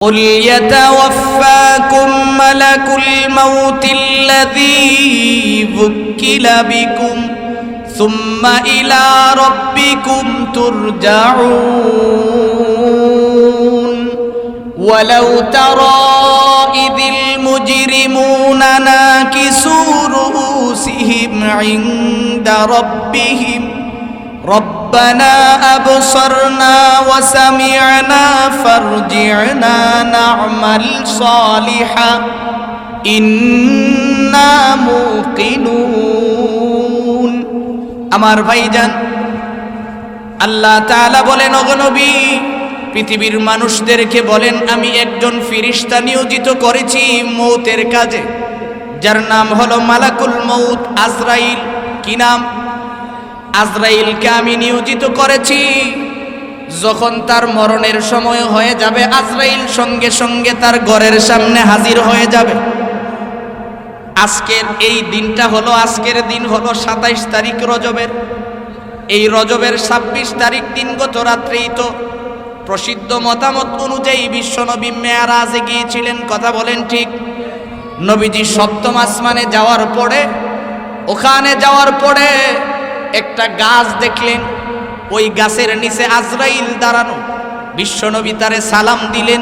قل يتوفاكم ملك الموت الذي وكل بكم ثم إلى ربكم ترجعون ولو ترى إذ المجرمون ناكسوا رؤوسهم عند ربهم ربنا أبصرنا وسمعنا فارجعنا نعمل صالحا إنا موقنون আমার ভাইজান আল্লাহ তাআলা বলেন ওগো নবী পৃথিবীর মানুষদেরকে বলেন আমি একজন ফেরেশতা নিয়োজিত করেছি মৌতের কাজে যার নাম হলো মালাকুল মউত আজরাইল। কি নাম? আজরাইলকে আমি নিয়োজিত করেছি। যখন তার মরণের সময় হয়ে যাবে আজরাইল সঙ্গে সঙ্গে তার ঘরের সামনে হাজির হয়ে যাবে। আজকের এই দিনটা হলো, আজকের দিন হলো 27 তারিখ রজবের। এই রজবের 26 তারিখ দিন গত রাত্রেই তো প্রসিদ্ধ মতামত অনুযায়ী বিশ্বনবী মেরাজে গিয়েছিলেন। কথা বলেন ঠিক? নবীজি সপ্তম আসমানে যাওয়ার পরে, ওখানে যাওয়ার পরে একটা গাছ দেখলেন, ওই গাছের নিচে আজরাইল দাঁড়ানো। বিশ্বনবী তারে সালাম দিলেন,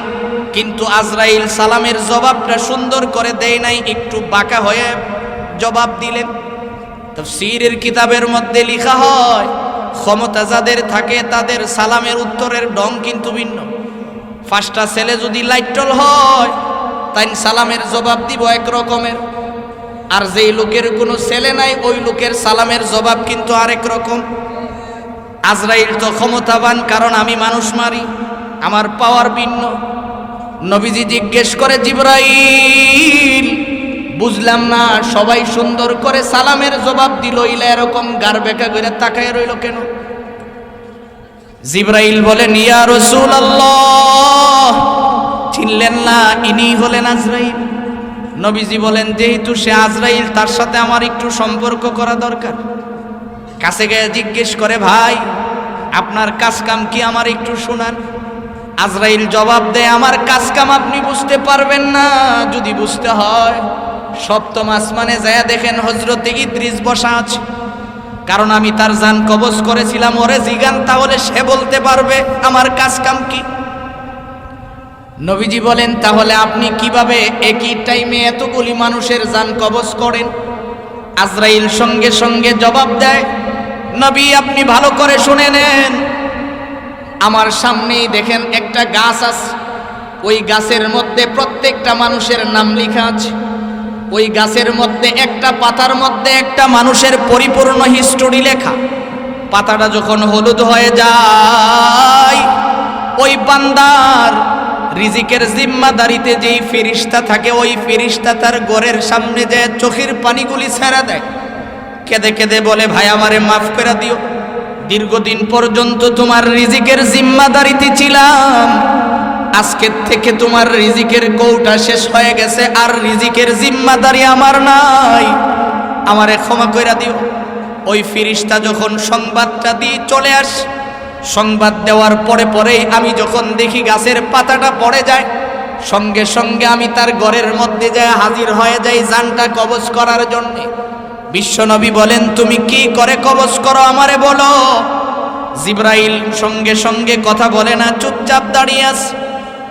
কিন্তু আজরাইল সালামের জবাবটা সুন্দর করে দেয় নাই, একটু বাঁকা হয়ে জবাব দিলেন। তাফসীরের কিতাবের মধ্যে লেখা হয় ক্ষমতা যাদের থাকে তাদের সালামের উত্তরের ঢং কিন্তু ভিন্ন। 5টা ছেলে যদি লাইটল হয় তাই সালামের জবাব দিব এক রকমের, আর যেই লোকের কোনো ছেলে নাই ওই লোকের সালামের জবাব কিন্তু আরেক রকম। আজরাইল তো ক্ষমতাবান, কারণ আমি মানুষ মারি, আমার পাওয়ার ভিন্ন। নবীজি জিজ্ঞেস করে, জিবরাইল বুঝলাম না, সবাই সুন্দর করে সালামের জবাব দিল, ইলা এরকম গার বেঁকা করে তাকায় রইল কেন? জিবরাইল বলেন, ইয়া রাসূলুল্লাহ, চিনলেন না ইনি হলেন আজরাইল। নবীজি বলেন, যেহেতু সে আজরাইল তার সাথে আমার একটু সম্পর্ক করা দরকার। কাছে গিয়ে জিজ্ঞেস করে, ভাই আপনার কাজ কাম কি আমার একটু শোনান। আজরাইল জবাব দেয়, আমার কাজ কাম আপনি বুঝতে পারবেন না। যদি বুঝতে হয় সপ্তম আসমানে যায় দেখেন হযরতে ইদ্রিস বসা আছে, কারণ আমি তার জান কবজ করেছিলাম। ওরে জিগান, তাহলে সে বলতে পারবে আমার কাজ কাম কি। নবীজি বলেন, তাহলে আপনি কিভাবে একই টাইমে এতগুলি মানুষের জান কবজ করেন? আজরাইল সঙ্গে সঙ্গে জবাব দেয়, নবী আপনি ভালো করে শুনে নেন, আমার সামনেই দেখেন একটা গাছ আছে, ওই গাছের মধ্যে প্রত্যেকটা মানুষের নাম লেখা আছে। ওই গাছের মধ্যে একটা পাতার মধ্যে একটা মানুষের পরিপূর্ণ হিস্টোরি লেখা। পাতাটা যখন হলুদ হয়ে যায়, ওই বান্দার রিজিকের জিম্মাদারিতে যেই ফেরেশতা থাকে, ওই ফেরেশতা তার ঘরের সামনে যায় চোখের পানিগুলি ছেড়ে দেয়, কেঁদে কেঁদে বলে, ভাই আমারে মাফ করে দিও, দীর্ঘদিন পর্যন্ত তোমার রিজিকের জিম্মাদারিতে ছিলাম, আজকের থেকে তোমার রিজিকের কৌটা শেষ হয়ে গেছে, আর রিজিকের জিম্মাদারি আমার নাই, আমারে ক্ষমা করে দিও। ওই ফেরেশতা যখন সংবাদটা দিয়ে চলে আসে, সংবাদ দেওয়ার পরে পরেই আমি যখন দেখি গাছের পাতাটা পড়ে যায়, সঙ্গে সঙ্গে আমি তার ঘরের মধ্যে যায় হাজির হয়ে যাই জানটা কবজ করার জন্যে। বিশ্বনবী বলেন, তুমি কি করে কবজ করো আমারে বলো। জিবরাইল সঙ্গে সঙ্গে কথা বলে না, চুপচাপ দাঁড়িয়ে আছে।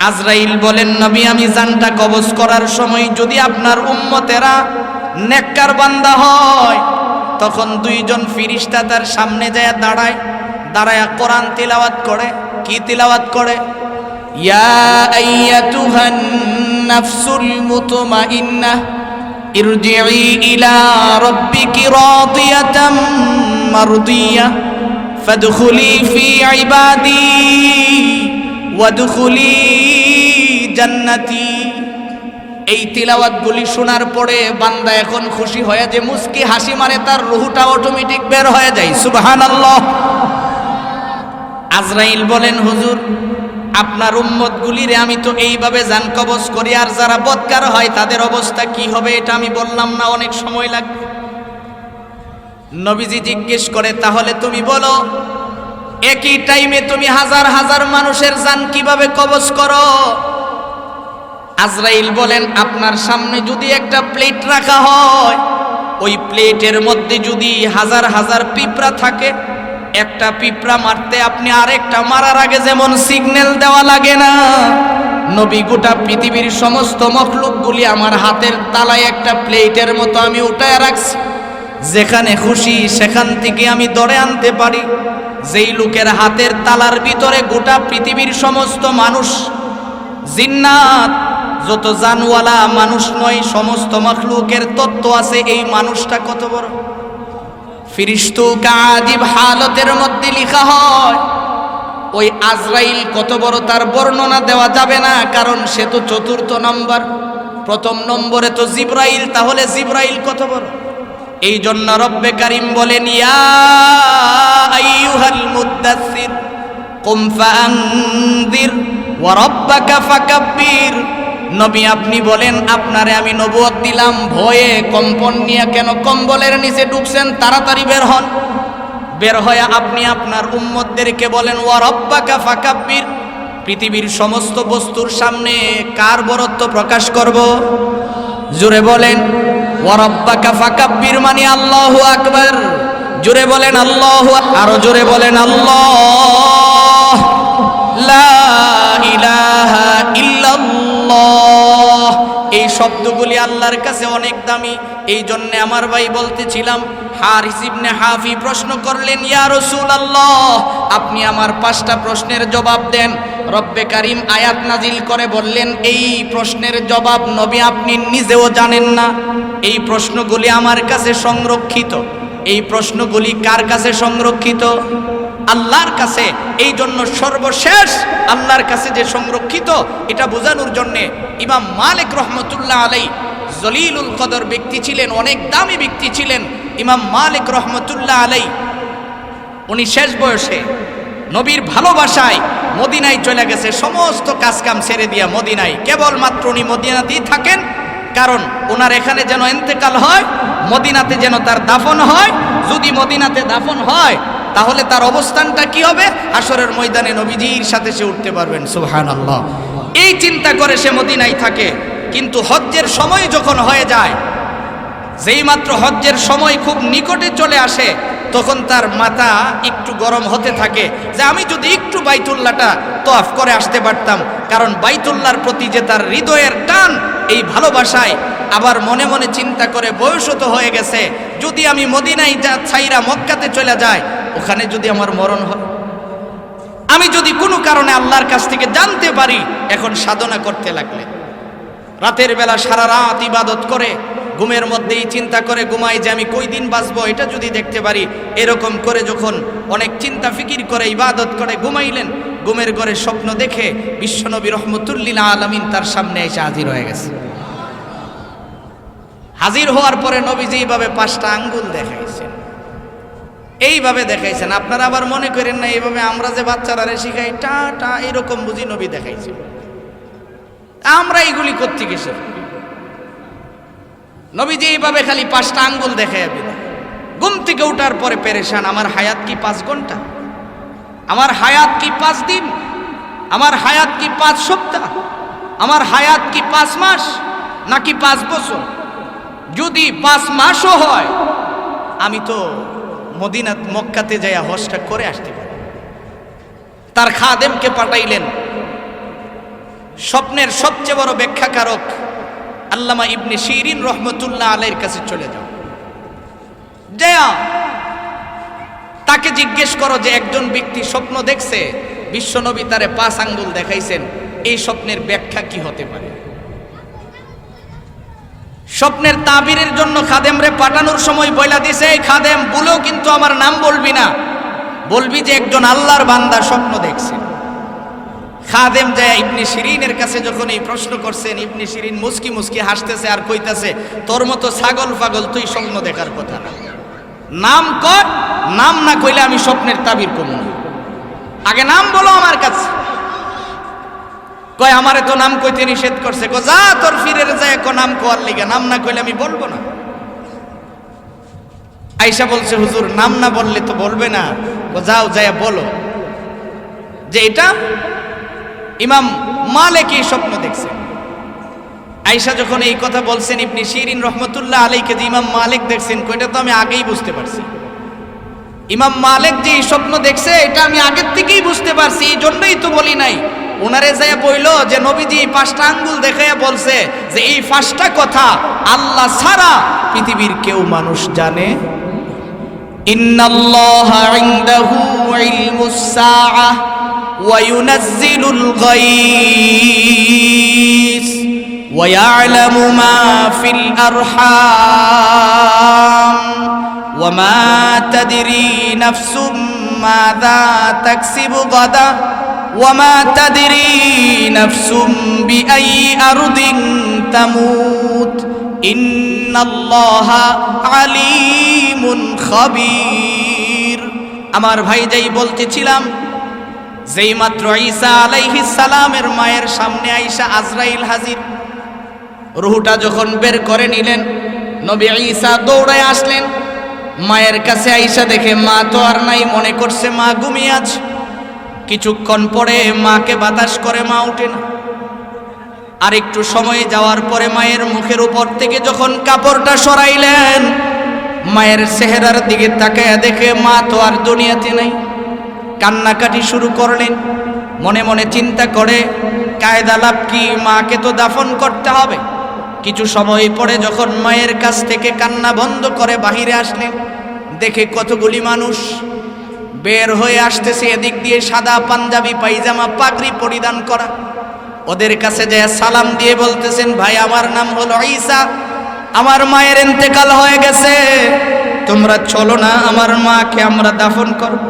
আজরাইল বলেন, নবী আমি জানটা কবজ করার সময় যদি আপনার উম্মতেরা নেককার বান্দা হয়, তখন 2জন ফেরেশতা তার সামনে যায় দাঁড়ায়, দাঁড়ায় কোরআন তিলাওয়াত করে। কি তিলাওয়াত করে? ইয়া আইয়াতুহান নাফসুল মুতমাইন্নাহ ইরজিই ইলা রাব্বিকি রাদিয়াতাম মারদিয়াহ ফাদখুলি ফি ইবাদি ওয়াদখুলি জান্নাতি। এই তিলাওয়াতগুলি শোনার পরে বান্দা এখন খুশি হয়ে যে মুস্কি হাসি মারে, তার রূহটা অটোমেটিক বের হয়ে যায়। সুবহানাল্লাহ। আজরাইল বলেন, হুজুর আপনার উম্মতগুলিরে আমি তো এইভাবে জান কবজ করি, আর যারা বদকার হয় তাদের অবস্থা কি হবে এটা আমি বললাম না, অনেক সময় লাগবে। নবীজি জিজ্ঞেস করে, তাহলে তুমি বলো একই টাইমে তুমি হাজার হাজার মানুষের জান কিভাবে কবজ করো? আজরাইল বলেন, আপনার সামনে যদি একটা প্লেট রাখা হয়, ওই প্লেটের মধ্যে যদি হাজার হাজার পিঁপড়া থাকে, একটা পিঁপড়া মারতে আপনি আরেকটা মারার আগে যেমন সিগন্যাল দেওয়া লাগে না, নবী গোটা পৃথিবীর সমস্ত মখলুকগুলি আমার হাতের তালায় একটা প্লেটের মতো আমি উঠায় রাখছি, যেখানে খুশি সেখান থেকে আমি ধরে আনতে পারি। যেই লোকের হাতের তালার ভিতরে গোটা পৃথিবীর সমস্ত মানুষ, জিন্নাত, যত জানওয়ালা মানুষ নয়, সমস্ত মখলুকের তত্ত্ব আছে, এই মানুষটা কত বড়। ফিরিস্তু কাজিব হালতের মধ্যে লেখা হয়, ওই আজরাইল কত বড় তার বর্ণনা দেওয়া যাবে না, কারণ সে তো চতুর্থ নম্বর, প্রথম নম্বরে তো জিব্রাইল, তাহলে জিব্রাইল কত বড়। এই জন্য রব্বে কারিম বলেন, ইয়া আইয়ুহাল মুদ্দাসসির কুম ফাআনযির ওয়া রাব্বাকা ফাকাব্বির। নবী আপনি বলেন, আপনারে আমি নবুয়ত দিলাম, ভয়ে কম্পন নিয়ে কেন কম্বলের নিচে ঢুকছেন, তাড়াতাড়ি বের হন। বের হয়ে আপনি আপনার উম্মতদেরকে বলেন, ওয়া রাব্বাকা ফাকাব্বির। পৃথিবীর সমস্ত বস্তুর সামনে কার বরত্ব প্রকাশ করব? জোরে বলেন, ওয়া রাব্বাকা ফাকাব্বির মানে আল্লাহু আকবার। জোরে বলেন আল্লাহু, আরো জোরে বলেন আল্লাহ, লা ইলাহা ইল্লাল্লাহ। এই শব্দগুলি আল্লাহর কাছে অনেক দামি। এই জন্য আমার ভাই বলতেছিলাম, হারিস ইবনে হাফি প্রশ্ন করলেন, ইয়া রাসূলুল্লাহ, আপনি আমার 5টা প্রশ্নের জবাব দেন। রব্বে কারিম আয়াত নাজিল করে বললেন, এই প্রশ্নের জবাব নবী আপনি নিজেও জানেন না। এই প্রশ্নগুলি আমার কাছে সংরক্ষিত। এই প্রশ্নগুলি কার কাছে সংরক্ষিত? আল্লাহর কাছে। এই জন্য সর্বশেষ আল্লাহর কাছে যে সংরক্ষিত, এটা বোঝানোর জন্যে ইমাম মালিক রহমতুল্লাহ আলাইহি জলিলুল কদর ব্যক্তি ছিলেন, অনেক দামি ব্যক্তি ছিলেন ইমাম মালিক রহমতুল্লাহ আলাইহি। উনি শেষ বয়সে নবীর ভালোবাসায় মদিনায় চলে গেছে, সমস্ত কাজকাম ছেড়ে দিয়া মদিনায়, কেবলমাত্র উনি মদিনাতেই থাকেন, কারণ ওনার এখানে যেন ইন্তেকাল হয়, মদিনাতে যেন তার দাফন হয়। যদি মদিনাতে দাফন হয় তাহলে তার অবস্থানটা কি হবে? হাসরের ময়দানে নবীজির সাথে সে উঠতে পারবেন। সুবহানাল্লাহ। এই চিন্তা করে সে মদিনায় থাকে। কিন্তু হজ্জের সময় যখন হয়ে যায়, যেই মাত্র হজ্জের সময় খুব নিকটে চলে আসে, তখন তার মাথা একটু গরম হতে থাকে যে আমি যদি একটু বাইতুল্লাহটা তওয়াফ করে আসতে পারতাম, কারণ বাইতুল্লাহর প্রতি যে তার হৃদয়ের টান, এই ভালোবাসায় আবার মনে মনে চিন্তা করে, বয়সও তো হয়ে গেছে, যদি আমি মদিনায় ছাইরা মক্কাতে চলে যাই, ওখানে যদি আমার মরণ হয়, আমি যদি কোনো কারণে আল্লাহর কাছ থেকে জানতে পারি। এখন সাধনা করতে লাগলেন, রাতের বেলা সারা রাত ইবাদত করে, ঘুমের মধ্যেই চিন্তা করে ঘুমাই যে আমি কই দিন বাঁচবো, এটা যদি দেখতে পারি। এরকম করে যখন অনেক চিন্তা ফিকির করে ইবাদত করে ঘুমাইলেন, ঘুমের ঘরে স্বপ্ন দেখে বিশ্বনবী রহমতুল্লিল আলামিন তার সামনে এসে হাজির হয়ে গেছে। হাজির হওয়ার পরে নবীজি এইভাবে 5টা আঙ্গুল দেখাইছেন, এইভাবে দেখাইছেন। আপনারা আবার মনে করেন না এইভাবে আমরা যে বাচ্চারা শিখাই টা টা, এরকম বুঝি নবী দেখাইছেন। আমরা এইগুলি করতে গেছি, নবীজি এইভাবে খালি 5টা আঙ্গুল দেখাইয়া বিদায়। ঘুম থেকে উঠার পরে পেরেশান, আমার হায়াত কি 5 ঘন্টা, আমার হায়াত কি 5 দিন, আমার হায়াত কি 5 সপ্তাহ, আমার হায়াত কি 5 মাস নাকি 5 বছর? যদি 5 মাসও হয়, আমি তো মদিনা মক্কাতে যাইয়া হজটা করে আসতে পারি। তার খাদেমকে পাঠাইলেন, স্বপ্নের সবচেয়ে বড় ব্যাখ্যাকারক আল্লামা ইবনে শিরিন রহমতুল্লাহ আলাইহির কাছে চলে যাও, যাও তাকে জিজ্ঞেস করো যে একজন ব্যক্তি স্বপ্ন দেখছে, বিশ্বনবী তারে 5 আঙ্গুল দেখাইছেন, এই স্বপ্নের ব্যাখ্যা কি হতে পারে? স্বপ্নের তাবিরের জন্য খাদেমরে পাঠানোর সময় বইলা দিছে, এই খাদেম বলেও কিন্তু আমার নাম বলবি না, বলবি যে একজন আল্লাহর বান্দা স্বপ্ন দেখছে। খাদেম যায় ইবনে শিরিনের কাছে যখন এই প্রশ্ন করছেন, ইবনে শিরিন মুস্কি মুস্কি হাসতেছে আর কইতাছে, তোর মতো ছাগল পাগল তুই স্বপ্ন দেখার কথা না, নাম কর, নাম না কইলে আমি স্বপ্নের তাবির করব না, আগে নাম বলো আমার কাছে। কয় আমারে তো নাম কইতে নিষেধ করছে। কো যা তোর ফিরের যায় কো নাম কোয়ার লিগে, নাম না কইলে আমি বলবো না। আয়েশা বলছে, হুজুর নাম না বললে তো বলবে না। কো যাও যায় বলো যে এটা ইমাম মালিক এই স্বপ্ন দেখছে। আয়েশা যখন এই কথা বলছেন, ইবনে শিরিন রহমতুল্লাহ আলাইকে যে ইমাম মালিক দেখছেন, কয়টা তো আমি আগেই বুঝতে পারছি। ইমাম মালিক যে এই স্বপ্ন দেখছে এটা আমি আগের থেকেই বুঝতে পারছি, এই জন্যই তো বলি নাই। ওনারে যায় বইল যে নবীজি 5টা আঙ্গুল দেখাইয়া বলছে যে এই 5টা কথা আল্লাহ ছাড়া পৃথিবীর কেউ মানুষ জানে। ইন্নাল্লাহা ইনদাহু ইলমুস সাআহ ওয়া ইউনাজ্জিলুল গায়স ওয়া ইয়ালামু মা ফিল আরহাম ওয়া মা তাদরি নাফসুম মাযা তাকসিবু গাদা ওয়া মা তাদরি নাফসুম বিআই আরদিন তামুত ইন্নাল্লাহা আলিমুন খাবীর। আমার ভাই যাই বলতেছিলাম, যেই মাত্র ঈসা আলাইহিস সালামের মায়ের সামনে আইসা আজরাইল হাজির, রূহটা যখন বের করে নিলেন, নবী ঈসা দৌড়ায় আসলেন মায়ের কাছে। আইসা দেখে মা তো আর নাই, মনে করছে মা ঘুমিয়ে আছে। কিছুক্ষণ পরে মাকে বাতাস করে মা উঠে না। আর একটু সময় যাওয়ার পরে মায়ের মুখের উপর থেকে যখন কাপড়টা সরাইলেন, মায়ের চেহারার দিকে তাকায়া দেখে মা তো আর দুনিয়াতে নাই। কান্নাকাটি শুরু করলেন, মনে মনে চিন্তা করে কায়দা লাভ কি, মাকে তো দাফন করতে হবে। কিছু সময় পরে যখন মায়ের কাছ থেকে কান্না বন্ধ করে বাহিরে আসলেন, দেখে কতগুলি মানুষ বের হয়ে আসতেছে। এদিক দিয়ে সাদা পাঞ্জাবি পায়জামা পাগড়ি পরিধান করা। ওদের কাছে যায় সালাম দিয়ে বলতেছেন, ভাই আমার নাম হলো ঈসা, আমার মায়ের ইন্তেকাল হয়ে গেছে, তোমরা চলো না আমার মাকে আমরা দাফন করব।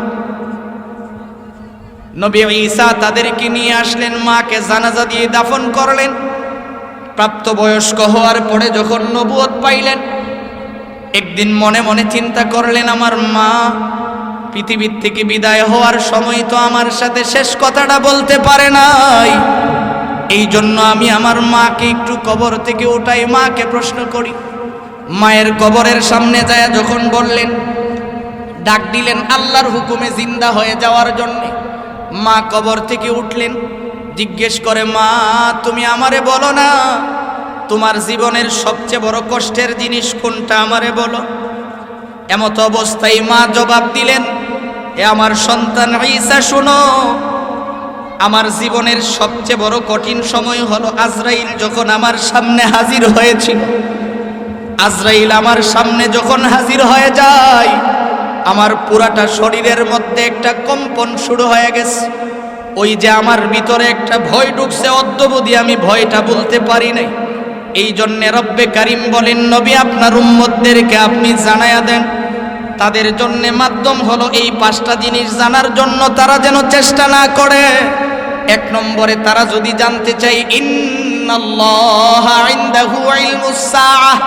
নবী ঈসা তাদেরকে নিয়ে আসলেন, মাকে জানাজা দিয়ে দাফন করলেন। প্রাপ্তবয়স্ক হওয়ার পরে যখন নবুয়ত পাইলেন, একদিন মনে মনে চিন্তা করলেন, আমার মা পৃথিবীর থেকে বিদায় হওয়ার সময় তো আমার সাথে শেষ কথাটা বলতে পারে নাই। এই জন্য আমি আমার মাকে একটু কবর থেকে উঠাই, মাকে প্রশ্ন করি। মায়ের কবরের সামনে যায় যখন বললেন, ডাক দিলেন আল্লাহর হুকুমে জিন্দা হয়ে যাওয়ার জন্য। মা কবর থেকে উঠলেন, জিজ্ঞেস করে, মা তুমি আমারে বলো না তোমার জীবনের সবচেয়ে বড় কষ্টের জিনিস কোনটা, আমারে বলো। এমত অবস্থায় মা জবাব দিলেন, এ আমার সন্তান ঈসা শোনো, আমার জীবনের সবচেয়ে বড় কঠিন সময় হলো আজরাইল যখন আমার সামনে হাজির হয়েছিল। আজরাইল আমার সামনে যখন হাজির হয়ে যায়, আমার পুরাটা শরীরের মধ্যে একটা কম্পন শুরু হয়ে গেছে। ওই যে আমার ভিতরে একটা ভয় ঢুকছে, অদ্যবধি আমি ভয়টা বলতে পারি নাই। এই জন্যে রব্বে কারিম বলেন, নবী আপনার উম্মতদেরকে আপনি জানায়া দেন, তাদের জন্য মাধ্যম হলো এই 5টা জিনিস জানার জন্য তারা যেন চেষ্টা না করে। 1 নম্বরে তারা যদি জানতে চাই ইন্নাল্লাহা ইনদাহু ইলমুস সাআহ,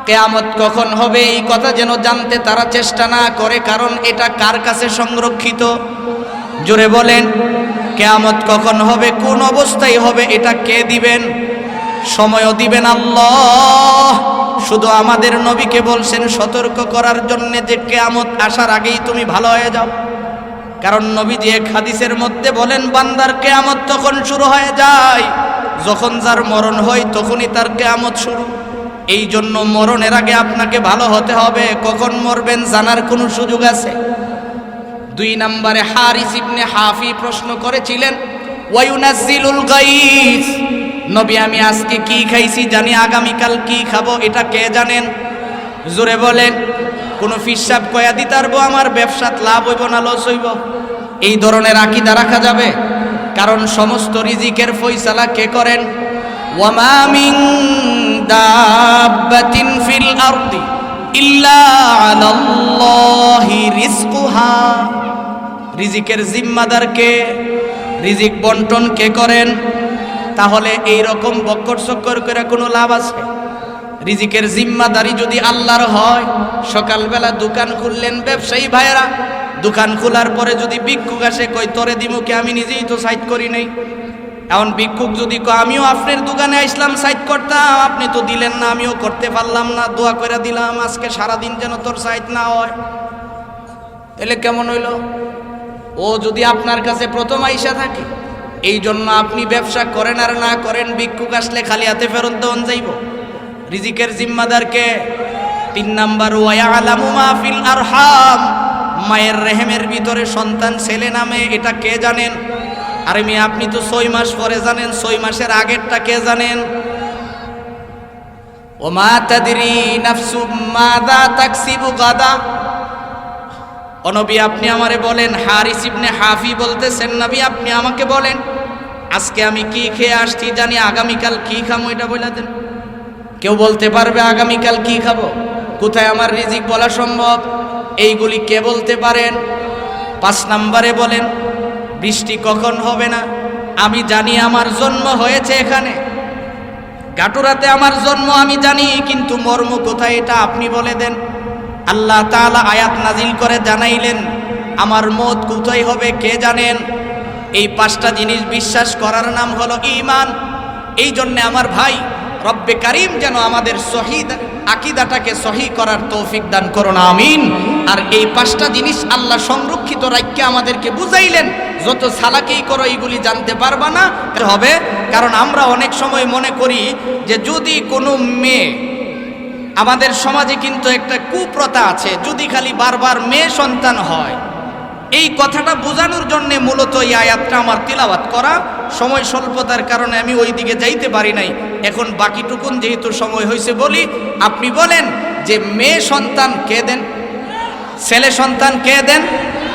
কিয়ামত কখন হবে এই কথা যেন জানতে তারা চেষ্টা না করে। কারণ এটা কার কাছে সংরক্ষিত? জোরে বলেন, কিয়ামত কখন হবে, কোন অবস্থায় হবে, এটা কে দিবেন? সময়ও দিবেন আল্লাহ। শুধু আমাদের নবীকে বলছেন সতর্ক করার জন্য যে কিয়ামত আসার আগেই তুমি ভালো হয়ে যাও। কারণ নবীজি এক হাদিসের মধ্যে বলেন, বান্দার কিয়ামত তখন শুরু হয়ে যায় যখন যার মরণ হয়, তখনই তার কিয়ামত শুরু। এই জন্য মরণের আগে আপনাকে ভালো হতে হবে। কখন মরবেন জানার কোনো সুযোগ আছে? 2 নম্বরে হারিস ইবনে হাফি প্রশ্ন করেছিলেন, ওয়ায়ুনাজ্জিলুল গায়স, নবী আমি আজকে কি খাইছি জানি, আগামীকাল কি খাবো এটা কে জানেন? জোরে বলেন। কোন ফিসাব কয়া দিতারবো আমার ব্যবসাত লাভ হইব না লস হইব? এই ধরনের আকীদা রাখা যাবে? কারণ সমস্ত রিজিকের ফয়সালা কে করেন? ওয়ামা মিন দাব্বাতিন ফিল আরদি ইল্লা আলাল্লাহি রিজকুহা, রিজিকের জিম্মাদার কে? রিজিক বন্টন কে করেন? তাহলে এই রকম বক্কর চক্কর করে কোনো লাভ আছে? রিজিকের জিম্মাদারি যদি আল্লাহর হয়, সকালবেলা দোকান খুললেন ব্যবসায়ী ভাইয়েরা, দোকান খোলার পরে যদি ভিক্ষুক আসে কই তোরে দিমুকে, আমি নিজেই তো সাইড করি নাই। এখন ভিক্ষুক যদি কয় আমিও আপনার দোকানে আসলাম সাইড করতাম, আপনি তো দিলেন না, আমিও করতে পারলাম না, দোয়া করে দিলাম আজকে সারাদিন যেন তোর সাইড না হয়, তাহলে কেমন হইল? ও যদি আপনার কাছে প্রথম আইসা থাকে, এই জন্য আপনি ব্যবসা করেন আর না করেন, ভিক্ষুক আসলে খালি হাতে ফেরত দেওয়ান যাইব। রিজিকের জিম্মাদারকে 3 নাম্বার, ওয়ায়ালামু মা ফিল আরহাম, মায়ের রেহেমের ভিতরে সন্তান ছেলে নামে এটা কে জানেন? আরে মিয়া, আপনি তো 6 মাস পরে জানেন, 6 মাসের আগেরটা কে জানেন? ওমা তাদরি নাফসুম মাযা তাকসিবু গাদা। ও নবী, আপনি আমারে বলেন, হারিস ইবনে হাফি বলতেছেন, নবী আপনি আমাকে বলেন আজকে আমি কি খেয়ে আসছি, জানি আগামীকাল কি খাবো এটা বলে দেন। কেউ বলতে পারবে আগামীকাল কি খাবো? কোথায় আমার রিজিক বলা সম্ভব? এইগুলি কে বলতে পারেন? 5 নম্বরে বলেন, বৃষ্টি কখন হবে না আমি জানি, আমার জন্ম হয়েছে এখানে গাটুরাতে, আমার জন্ম আমি জানি, কিন্তু মর্ম কোথায় এটা আপনি বলে দেন। আল্লাহ তাআলা আয়াত নাজিল করে জানাইলেন আমার মওত কোথায় হবে কে জানেন? এই 5টা জিনিস বিশ্বাস করার নাম হলো ঈমান। এই জন্যে আমার ভাই, রব্বে কারিম যেন আমাদের শহীদ আকীদাটাকে সহি করার তৌফিক দান করুন, আমিন। আর এই 5টা জিনিস আল্লাহ সংরক্ষিত রাখকে আমাদেরকে বুঝাইলেন, যত সালাকেই করো এইগুলি জানতে পারবা না হবে। কারণ আমরা অনেক সময় মনে করি যে যদি কোনো মেয়ে, আমাদের সমাজে কিন্তু একটা কুপ্রথা আছে, যদি খালি বারবার মেয়ে সন্তান হয়, এই কথাটা বোঝানোর জন্য মূলত এই আয়াতটা আমার তিলাওয়াত করা। সময় স্বল্পতার কারণে আমি ওই দিকে যাইতে পারি নাই। এখন বাকিটুকুন যেহেতু সময় হয়েছে বলি, আপনি বলেন যে মেয়ে সন্তান কে দেন, ছেলে সন্তান কে দেন?